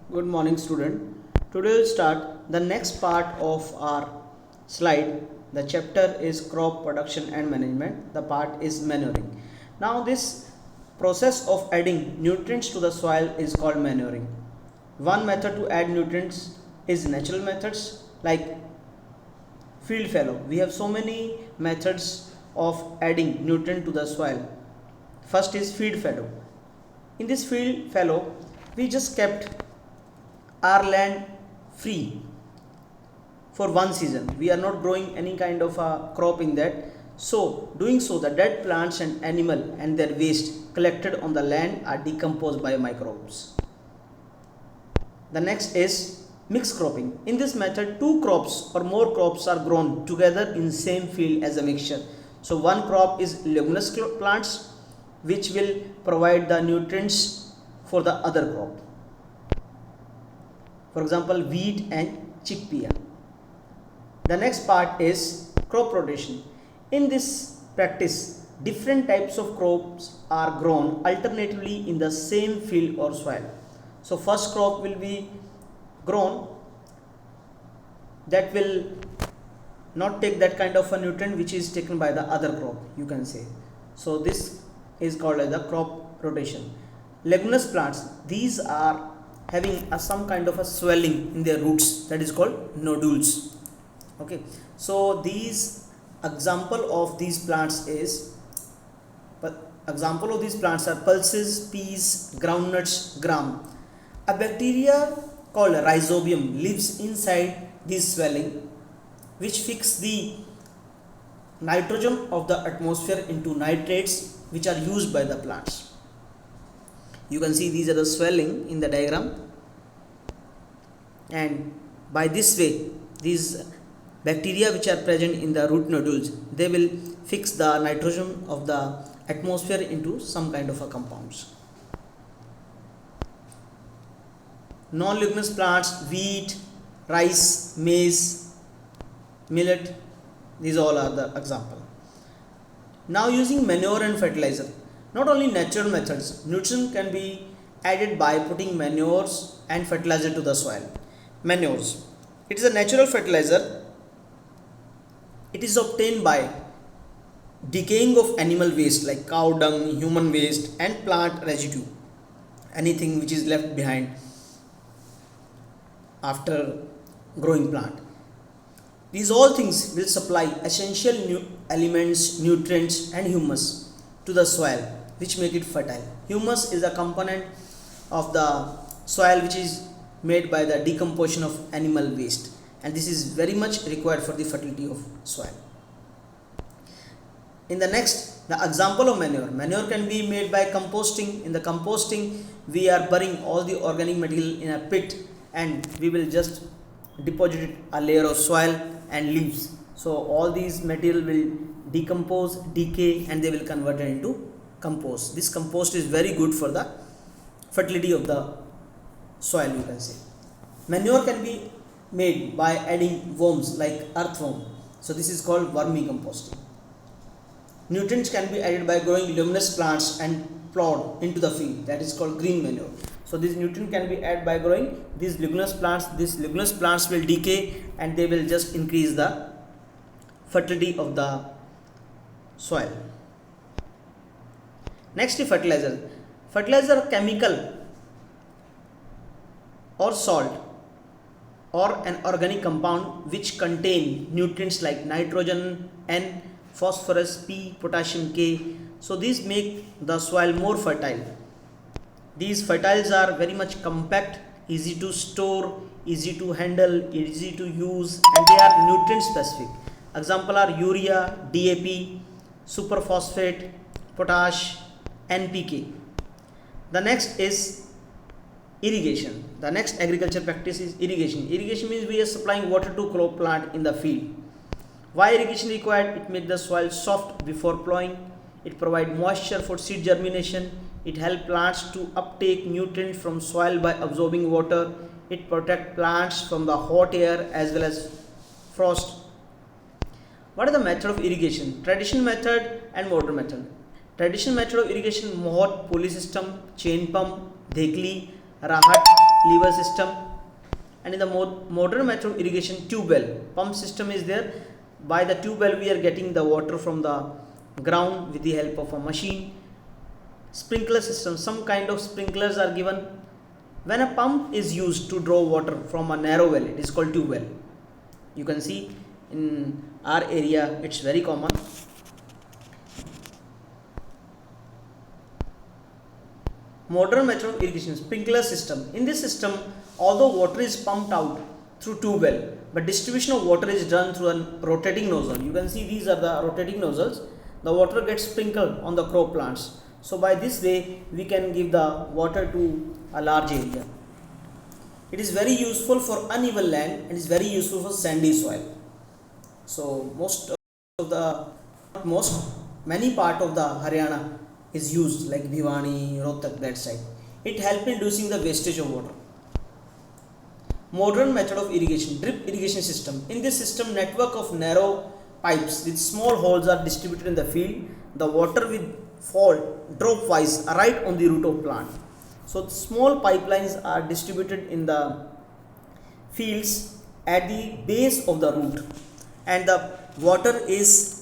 Good morning, student. Today we'll start the next part of our slide. The chapter is crop production and management. The part is manuring. Now this process of adding nutrients to the soil is called manuring. One method to add nutrients is natural methods like field fallow. We have so many methods of adding nutrient to the soil. First is field fallow. In this field fallow, we just kept our land free for one season. We are not growing any kind of a crop in that. So doing so, the dead plants and animal and their waste collected on the land are decomposed by microbes. The next is mixed cropping. In this method, two crops or more crops are grown together in same field as a mixture. So one crop is leguminous plants which will provide the nutrients for the other crop. For example, wheat and chickpea. The next part is crop rotation. In this practice, different types of crops are grown alternatively in the same field or soil. So first crop will be grown that will not take that kind of a nutrient which is taken by the other crop, you can say. So this is called as the crop rotation. Leguminous plants, these are having some kind of a swelling in their roots, that is called nodules. Okay, so these example of these plants are pulses, peas, groundnuts, gram. A bacteria called rhizobium lives inside this swelling, which fix the nitrogen of the atmosphere into nitrates which are used by the plants. You can see these are the swelling in the diagram, and by this way these bacteria which are present in the root nodules, they will fix the nitrogen of the atmosphere into some kind of a compounds. Non-leguminous plants, wheat, rice, maize, millet, these all are the example. Now using manure and fertilizer. Not only natural methods, nutrition can be added by putting manures and fertilizer to the soil. Manures, it is a natural fertilizer. It is obtained by decaying of animal waste like cow dung, human waste and plant residue, anything which is left behind after growing plant. These all things will supply essential elements, nutrients and humus to the soil, which make it fertile. Humus is a component of the soil which is made by the decomposition of animal waste, and this is very much required for the fertility of soil. In the next, the example of manure. Manure can be made by composting. In the composting, we are burying all the organic material in a pit and we will just deposit a layer of soil and leaves. So all these material will decompose, decay and they will convert it into compost. This compost is very good for the fertility of the soil, you can say. Manure can be made by adding worms like earthworm. So this is called vermicomposting. Nutrients can be added by growing leguminous plants and plowed into the field, that is called green manure. So this nutrient can be added by growing these leguminous plants. These leguminous plants will decay and they will just increase the fertility of the soil. Next is fertilizer. Fertilizer are chemical or salt or an organic compound which contain nutrients like nitrogen, N, phosphorus, P, potassium, K. So these make the soil more fertile. These fertiles are very much compact, easy to store, easy to handle, easy to use, and they are nutrient specific. Example are urea, DAP, superphosphate, potash, NPK. The next is irrigation. The next agriculture practice is irrigation. Irrigation means we are supplying water to crop plant in the field. Why irrigation required? It makes the soil soft before plowing. It provides moisture for seed germination. It helps plants to uptake nutrients from soil by absorbing water. It protects plants from the hot air as well as frost. What is the method of irrigation? Traditional method and modern method. Traditional method of irrigation: moat, pulley system, chain pump, dhekli, rahat, lever system. And in the modern method of irrigation, tube well, pump system is there. By the tube well we are getting the water from the ground with the help of a machine. Sprinkler system, some kind of sprinklers are given. When a pump is used to draw water from a narrow well, it is called tube well. You can see in our area it's very common. Modern method of irrigation, sprinkler system. In this system, although water is pumped out through tube well, but distribution of water is done through a rotating nozzle. You can see these are the rotating nozzles. The water gets sprinkled on the crop plants. So by this way we can give the water to a large area. It is very useful for uneven land and is very useful for sandy soil. So many part of the Haryana is used, like Bhiwani, Rohtak, that side. It helps in reducing the wastage of water. Modern method of irrigation, drip irrigation system. In this system, network of narrow pipes with small holes are distributed in the field. The water will fall drop wise right on the root of plant. So small pipelines are distributed in the fields at the base of the root, and the water is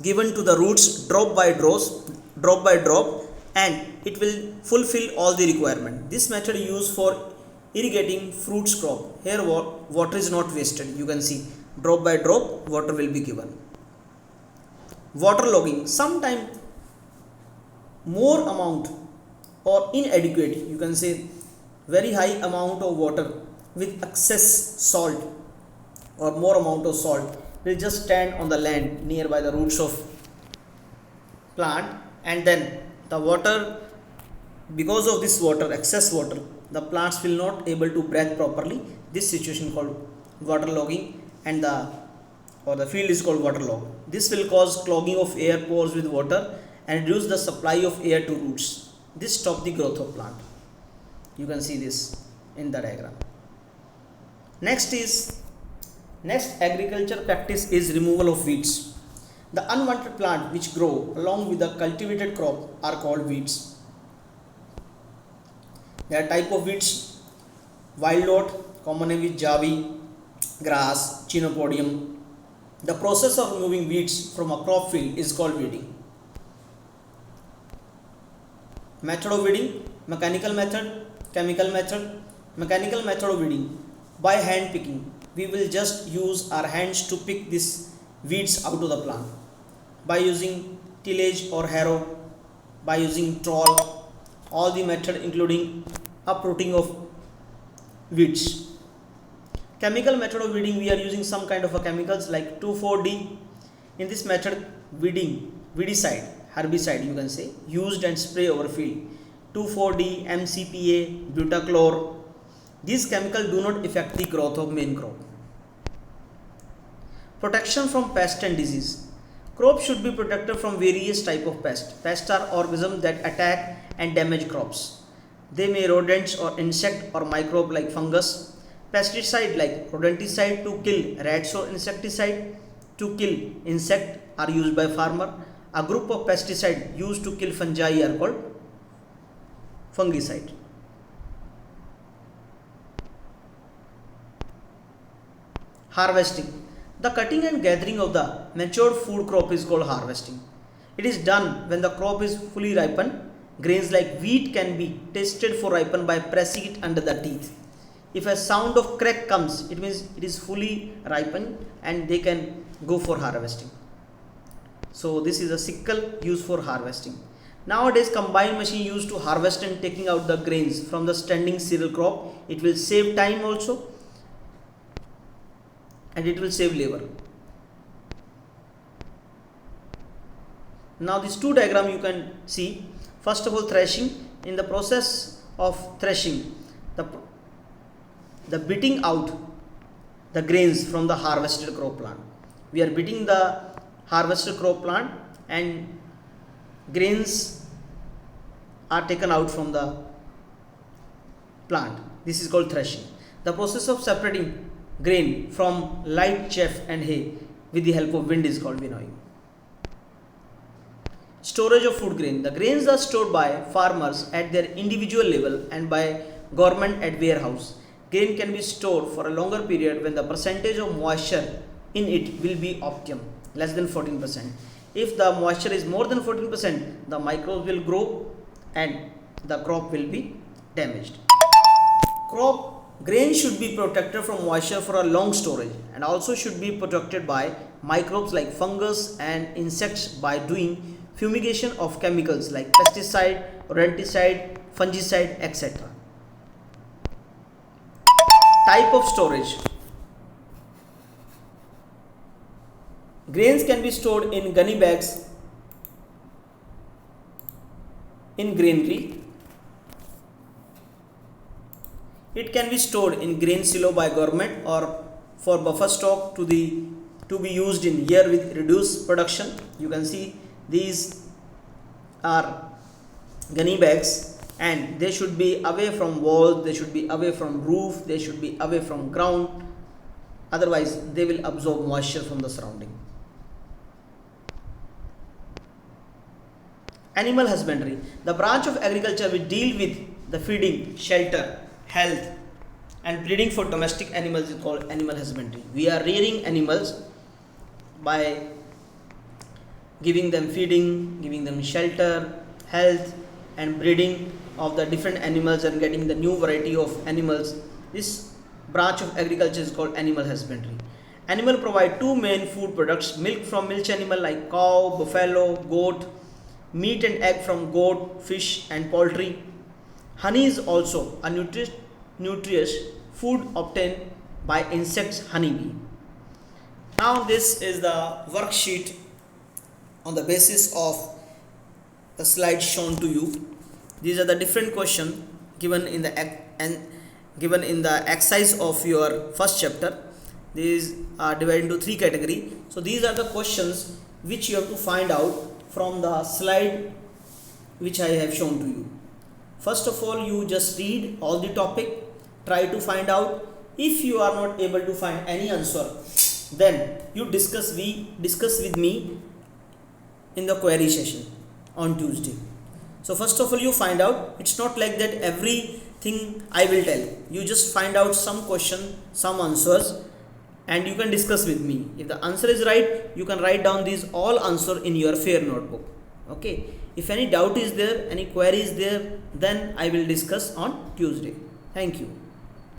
given to the roots drop by drop, and it will fulfill all the requirement. This method is used for irrigating fruits crop. Here water is not wasted. You can see drop by drop water will be given. Water logging, sometimes more amount or inadequate, you can say very high amount of water with excess salt or more amount of salt will just stand on the land nearby the roots of plant, and then the water, because of this water, excess water, the plants will not able to breathe properly. This situation called water logging, and the field is called waterlog. This will cause clogging of air pores with water and reduce the supply of air to roots. This stop the growth of plant. You can see this in the diagram. Next agriculture practice is removal of weeds. The unwanted plant which grow along with the cultivated crop are called weeds. There are type of weeds: wild oat, common name is Javi, grass, chenopodium. The process of removing weeds from a crop field is called weeding. Method of weeding: mechanical method, chemical method. Mechanical method of weeding, by hand picking. We will just use our hands to pick these weeds out of the plant. By using tillage or harrow, by using trawl, all the method including uprooting of weeds. Chemical method of weeding, we are using some kind of a chemicals like 2,4-D. In this method, weedicide, herbicide you can say, used and spray over field. 2,4-D, MCPA, butachlor. These chemicals do not affect the growth of main crop. Protection from pest and disease. Crops should be protected from various type of pests. Pests are organisms that attack and damage crops. They may rodents or insect or microbe like fungus. Pesticide like rodenticide to kill rats or insecticide to kill insect are used by farmer. A group of pesticide used to kill fungi are called fungicide. Harvesting. The cutting and gathering of the matured food crop is called harvesting. It is done when the crop is fully ripened. Grains like wheat can be tested for ripened by pressing it under the teeth. If a sound of crack comes, it means it is fully ripened and they can go for harvesting. So this is a sickle used for harvesting. Nowadays combined machine used to harvest and taking out the grains from the standing cereal crop. It will save time also, and it will save labor. Now these two diagram you can see. First of all, threshing. In the process of threshing, the beating out the grains from the harvested crop plant. We are beating the harvested crop plant and grains are taken out from the plant. This is called threshing. The process of separating grain from light chaff and hay with the help of wind is called winnowing. Storage of food grain. The grains are stored by farmers at their individual level and by government at warehouse. Grain can be stored for a longer period when the percentage of moisture in it will be optimum, less than 14%. If the moisture is more than 14%, the microbes will grow and the crop will be damaged. Grain should be protected from moisture for a long storage and also should be protected by microbes like fungus and insects by doing fumigation of chemicals like pesticide, rodenticide, fungicide, etc. Type of storage. Grains can be stored in gunny bags in granary. It can be stored in grain silo by government or for buffer stock to be used in year with reduced production. You can see these are gunny bags and they should be away from walls, they should be away from roof, they should be away from ground, otherwise they will absorb moisture from the surrounding. Animal husbandry. The branch of agriculture which deal with the feeding, shelter, health and breeding for domestic animals is called animal husbandry. We are rearing animals by giving them feeding, giving them shelter, health and breeding of the different animals and getting the new variety of animals. This branch of agriculture is called animal husbandry. Animal provide two main food products: milk from milch animal like cow, buffalo, goat, meat and egg from goat, fish and poultry. Honey is also a nutritious food obtained by insects, honeybee. Now this is the worksheet on the basis of the slides shown to you. These are the different questions given in the exercise of your first chapter. These are divided into three categories. So these are the questions which you have to find out from the slide which I have shown to you. First of all, you just read all the topic, try to find out. If you are not able to find any answer, then you discuss with me in the query session on Tuesday. So first of all, you find out. It's not like that everything I will tell. You just find out some question, some answers and you can discuss with me. If the answer is right, you can write down these all answer in your fair notebook. Okay. If any doubt is there, any query is there, then I will discuss on Tuesday. Thank you.